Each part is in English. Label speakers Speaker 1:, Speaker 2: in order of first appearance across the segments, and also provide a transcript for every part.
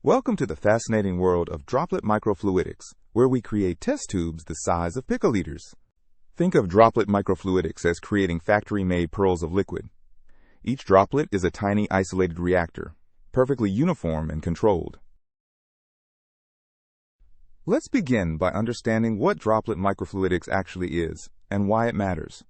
Speaker 1: Welcome to the fascinating world of droplet microfluidics, where we create test tubes the size of picoliters. Think of droplet microfluidics as creating factory-made pearls of liquid. Each droplet is a tiny isolated reactor, perfectly uniform and controlled. Let's begin by understanding what droplet microfluidics actually is and why it matters.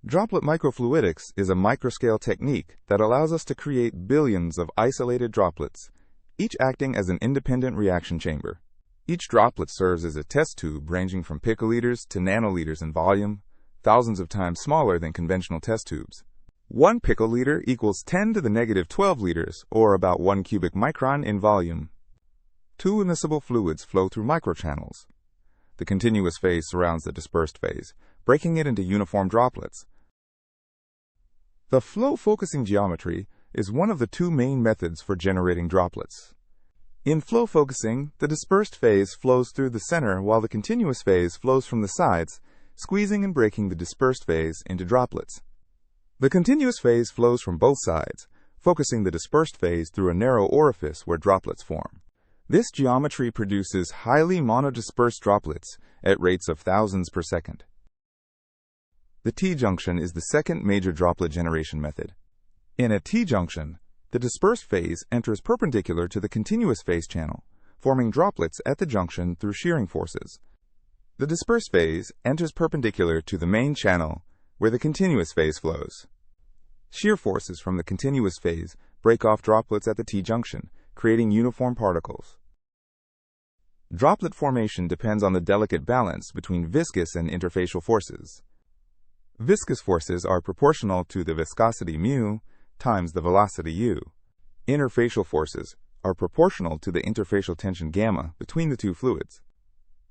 Speaker 1: Droplet microfluidics is a microscale technique that allows us to create billions of isolated droplets, each acting as an independent reaction chamber. Each droplet serves as a test tube ranging from picoliters to nanoliters in volume, thousands of times smaller than conventional test tubes. 1 picoliter equals 10 to the negative 12 liters, or about 1 cubic micron in volume. 2 immiscible fluids flow through microchannels. The continuous phase surrounds the dispersed phase, breaking it into uniform droplets. The flow-focusing geometry is one of the two main methods for generating droplets. In flow focusing, the dispersed phase flows through the center while the continuous phase flows from the sides, squeezing and breaking the dispersed phase into droplets. The continuous phase flows from both sides, focusing the dispersed phase through a narrow orifice where droplets form. This geometry produces highly monodisperse droplets at rates of thousands per second. The T-junction is the second major droplet generation method. In a T-junction, the dispersed phase enters perpendicular to the continuous phase channel, forming droplets at the junction through shearing forces. The dispersed phase enters perpendicular to the main channel where the continuous phase flows. Shear forces from the continuous phase break off droplets at the T-junction, creating uniform particles. Droplet formation depends on the delicate balance between viscous and interfacial forces. Viscous forces are proportional to the viscosity mu times the velocity u. Interfacial forces are proportional to the interfacial tension gamma between the two fluids.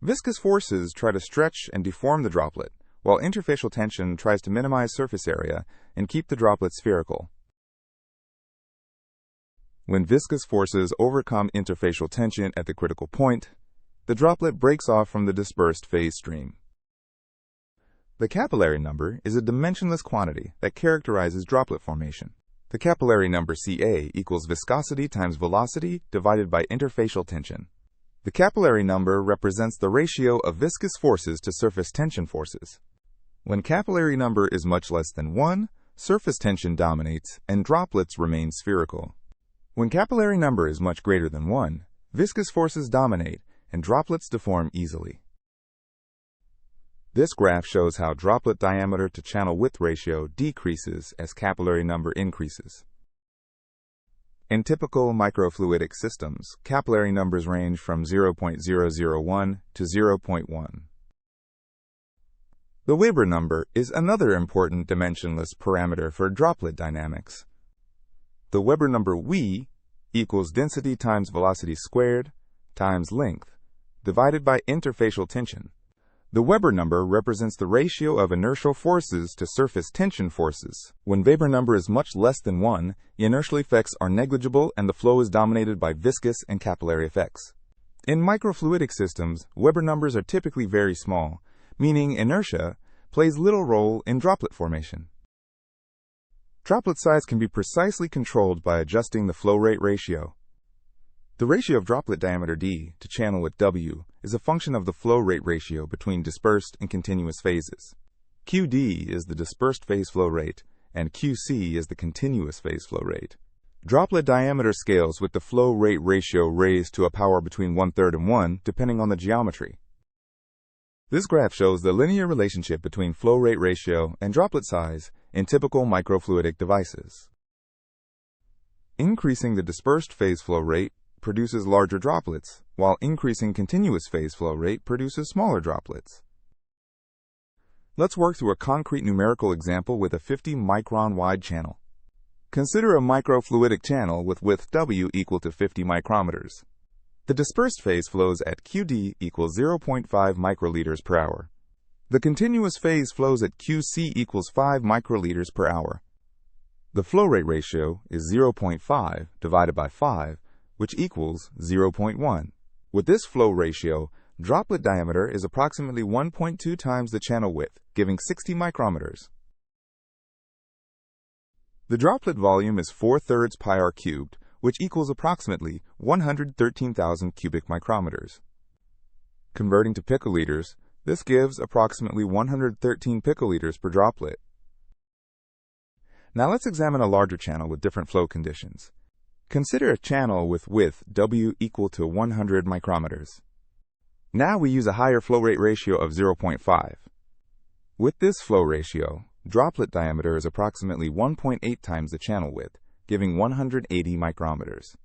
Speaker 1: Viscous forces try to stretch and deform the droplet, while interfacial tension tries to minimize surface area and keep the droplet spherical. When viscous forces overcome interfacial tension at the critical point, the droplet breaks off from the dispersed phase stream. The capillary number is a dimensionless quantity that characterizes droplet formation. The capillary number Ca equals viscosity times velocity divided by interfacial tension. The capillary number represents the ratio of viscous forces to surface tension forces. When capillary number is much less than 1, surface tension dominates and droplets remain spherical. When capillary number is much greater than 1, viscous forces dominate and droplets deform easily. This graph shows how droplet diameter to channel width ratio decreases as capillary number increases. In typical microfluidic systems, capillary numbers range from 0.001 to 0.1. The Weber number is another important dimensionless parameter for droplet dynamics. The Weber number W equals density times velocity squared times length divided by interfacial tension. The Weber number represents the ratio of inertial forces to surface tension forces. When Weber number is much less than 1, inertial effects are negligible and the flow is dominated by viscous and capillary effects. In microfluidic systems, Weber numbers are typically very small, meaning inertia plays little role in droplet formation. Droplet size can be precisely controlled by adjusting the flow rate ratio. The ratio of droplet diameter d to channel width w is a function of the flow rate ratio between dispersed and continuous phases. Qd is the dispersed phase flow rate, and Qc is the continuous phase flow rate. Droplet diameter scales with the flow rate ratio raised to a power between 1/3 and 1, depending on the geometry. This graph shows the linear relationship between flow rate ratio and droplet size in typical microfluidic devices. Increasing the dispersed phase flow rate produces larger droplets, while increasing continuous phase flow rate produces smaller droplets. Let's work through a concrete numerical example with a 50 micron wide channel. Consider a microfluidic channel with width W equal to 50 micrometers. The dispersed phase flows at Qd equals 0.5 microliters per hour. The continuous phase flows at Qc equals 5 microliters per hour. The flow rate ratio is 0.5 divided by 5, which equals 0.1. With this flow ratio, droplet diameter is approximately 1.2 times the channel width, giving 60 micrometers. The droplet volume is 4/3 pi r cubed, which equals approximately 113,000 cubic micrometers. Converting to picoliters, this gives approximately 113 picoliters per droplet. Now let's examine a larger channel with different flow conditions. Consider a channel with width W equal to 100 micrometers. Now we use a higher flow rate ratio of 0.5. With this flow ratio, droplet diameter is approximately 1.8 times the channel width, giving 180 micrometers.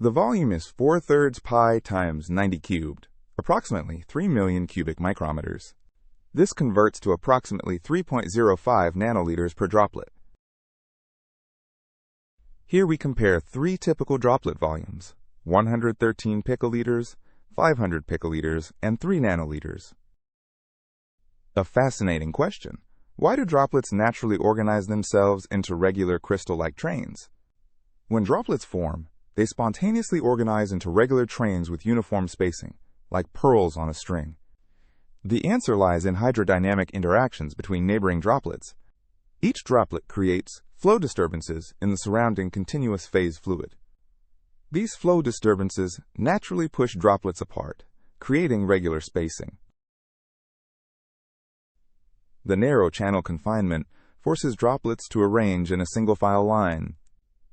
Speaker 1: The volume is 4/3 pi times 90 cubed, approximately 3 million cubic micrometers. This converts to approximately 3.05 nanoliters per droplet. Here we compare three typical droplet volumes: 113 picoliters, 500 picoliters, and 3 nanoliters. A fascinating question. Why do droplets naturally organize themselves into regular crystal-like trains? When droplets form, they spontaneously organize into regular trains with uniform spacing, like pearls on a string. The answer lies in hydrodynamic interactions between neighboring droplets. Each droplet creates flow disturbances in the surrounding continuous phase fluid. These flow disturbances naturally push droplets apart, creating regular spacing. The narrow channel confinement forces droplets to arrange in a single-file line.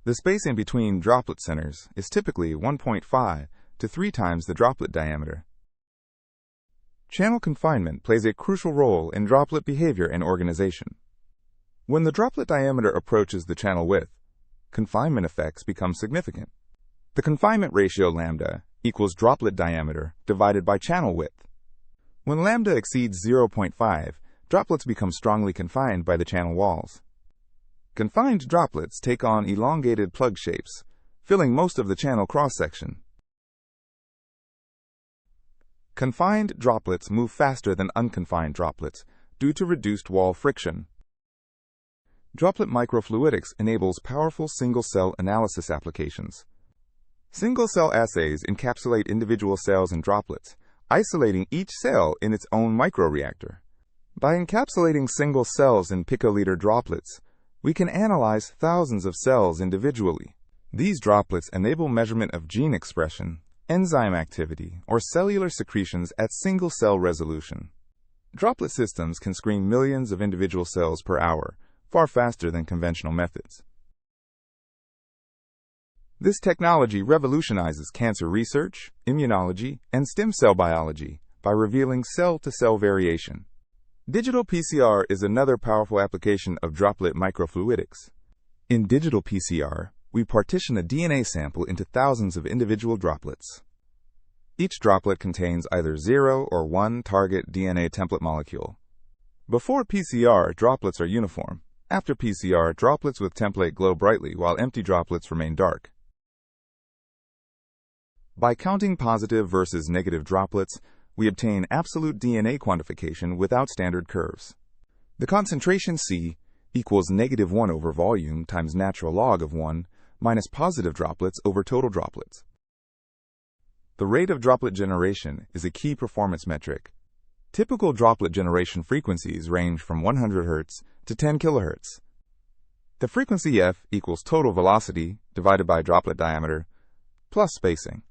Speaker 1: The spacing between droplet centers is typically 1.5 to 3 times the droplet diameter. Channel confinement plays a crucial role in droplet behavior and organization. When the droplet diameter approaches the channel width, confinement effects become significant. The confinement ratio lambda equals droplet diameter divided by channel width. When lambda exceeds 0.5, droplets become strongly confined by the channel walls. Confined droplets take on elongated plug shapes, filling most of the channel cross-section. Confined droplets move faster than unconfined droplets due to reduced wall friction. Droplet microfluidics enables powerful single-cell analysis applications. Single-cell assays encapsulate individual cells in droplets, isolating each cell in its own microreactor. By encapsulating single cells in picoliter droplets, we can analyze thousands of cells individually. These droplets enable measurement of gene expression, enzyme activity, or cellular secretions at single-cell resolution. Droplet systems can screen millions of individual cells per hour, far faster than conventional methods. This technology revolutionizes cancer research, immunology, and stem cell biology by revealing cell-to-cell variation. Digital PCR is another powerful application of droplet microfluidics. In digital PCR, we partition a DNA sample into thousands of individual droplets. Each droplet contains either 0 or 1 target DNA template molecule. Before PCR, droplets are uniform. After PCR, droplets with template glow brightly while empty droplets remain dark. By counting positive versus negative droplets, we obtain absolute DNA quantification without standard curves. The concentration C equals -1 over volume times natural log of 1 minus positive droplets over total droplets. The rate of droplet generation is a key performance metric. Typical droplet generation frequencies range from 100 Hz to 10 kHz. The frequency F equals total velocity divided by droplet diameter plus spacing.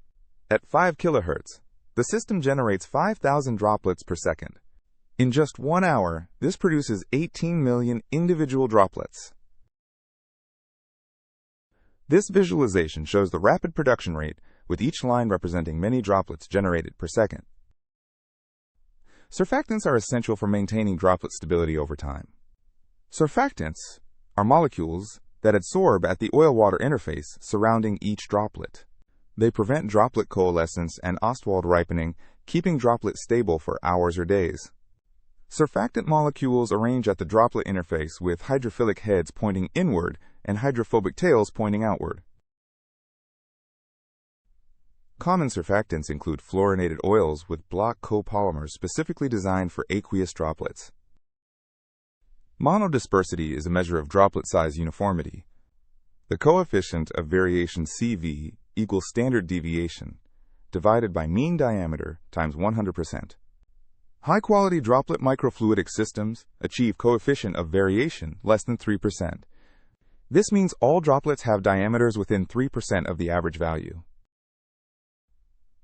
Speaker 1: At 5 kHz, the system generates 5,000 droplets per second. In just 1 hour, this produces 18 million individual droplets. This visualization shows the rapid production rate, with each line representing many droplets generated per second. Surfactants are essential for maintaining droplet stability over time. Surfactants are molecules that adsorb at the oil-water interface surrounding each droplet. They prevent droplet coalescence and Ostwald ripening, keeping droplets stable for hours or days. Surfactant molecules arrange at the droplet interface with hydrophilic heads pointing inward and hydrophobic tails pointing outward. Common surfactants include fluorinated oils with block copolymers specifically designed for aqueous droplets. Monodispersity is a measure of droplet size uniformity. The coefficient of variation CV equals standard deviation, divided by mean diameter times 100%. High-quality droplet microfluidic systems achieve coefficient of variation less than 3%. This means all droplets have diameters within 3% of the average value.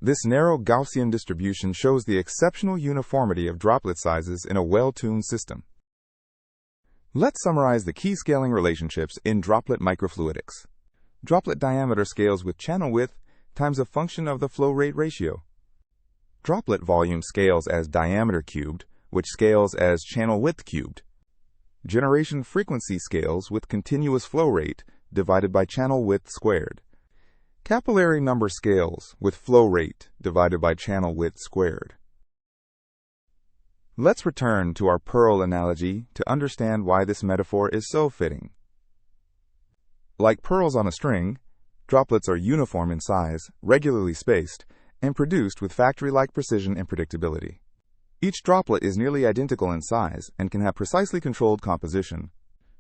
Speaker 1: This narrow Gaussian distribution shows the exceptional uniformity of droplet sizes in a well-tuned system. Let's summarize the key scaling relationships in droplet microfluidics. Droplet diameter scales with channel width times a function of the flow rate ratio. Droplet volume scales as diameter cubed, which scales as channel width cubed. Generation frequency scales with continuous flow rate divided by channel width squared. Capillary number scales with flow rate divided by channel width squared. Let's return to our pearl analogy to understand why this metaphor is so fitting. Like pearls on a string, droplets are uniform in size, regularly spaced, and produced with factory-like precision and predictability. Each droplet is nearly identical in size and can have precisely controlled composition.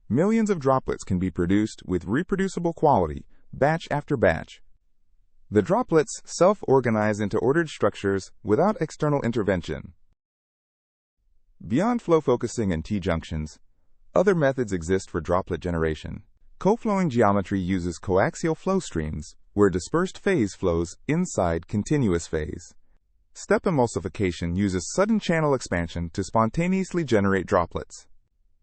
Speaker 1: Millions of droplets can be produced with reproducible quality, batch after batch. The droplets self-organize into ordered structures without external intervention. Beyond flow focusing and T-junctions, other methods exist for droplet generation. Co-flowing geometry uses coaxial flow streams, where dispersed phase flows inside continuous phase. Step emulsification uses sudden channel expansion to spontaneously generate droplets.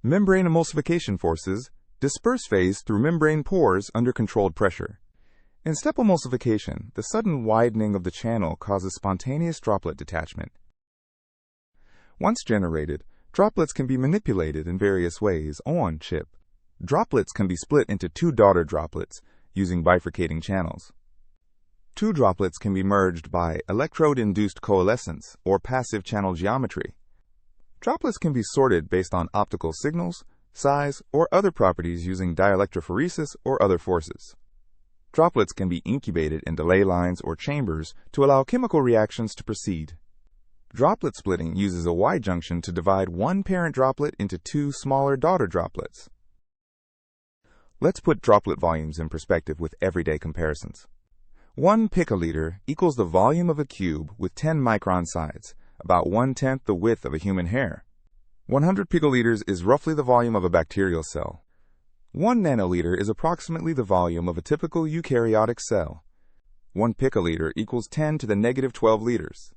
Speaker 1: Membrane emulsification forces disperse phase through membrane pores under controlled pressure. In step emulsification, the sudden widening of the channel causes spontaneous droplet detachment. Once generated, droplets can be manipulated in various ways on chip. Droplets can be split into two daughter droplets using bifurcating channels. Two droplets can be merged by electrode-induced coalescence or passive channel geometry. Droplets can be sorted based on optical signals, size, or other properties using dielectrophoresis or other forces. Droplets can be incubated in delay lines or chambers to allow chemical reactions to proceed. Droplet splitting uses a Y-junction to divide one parent droplet into two smaller daughter droplets. Let's put droplet volumes in perspective with everyday comparisons. 1 picoliter equals the volume of a cube with 10 micron sides, about 1/10 the width of a human hair. 100 picoliters is roughly the volume of a bacterial cell. 1 nanoliter is approximately the volume of a typical eukaryotic cell. 1 picoliter equals 10 to the negative 12 liters.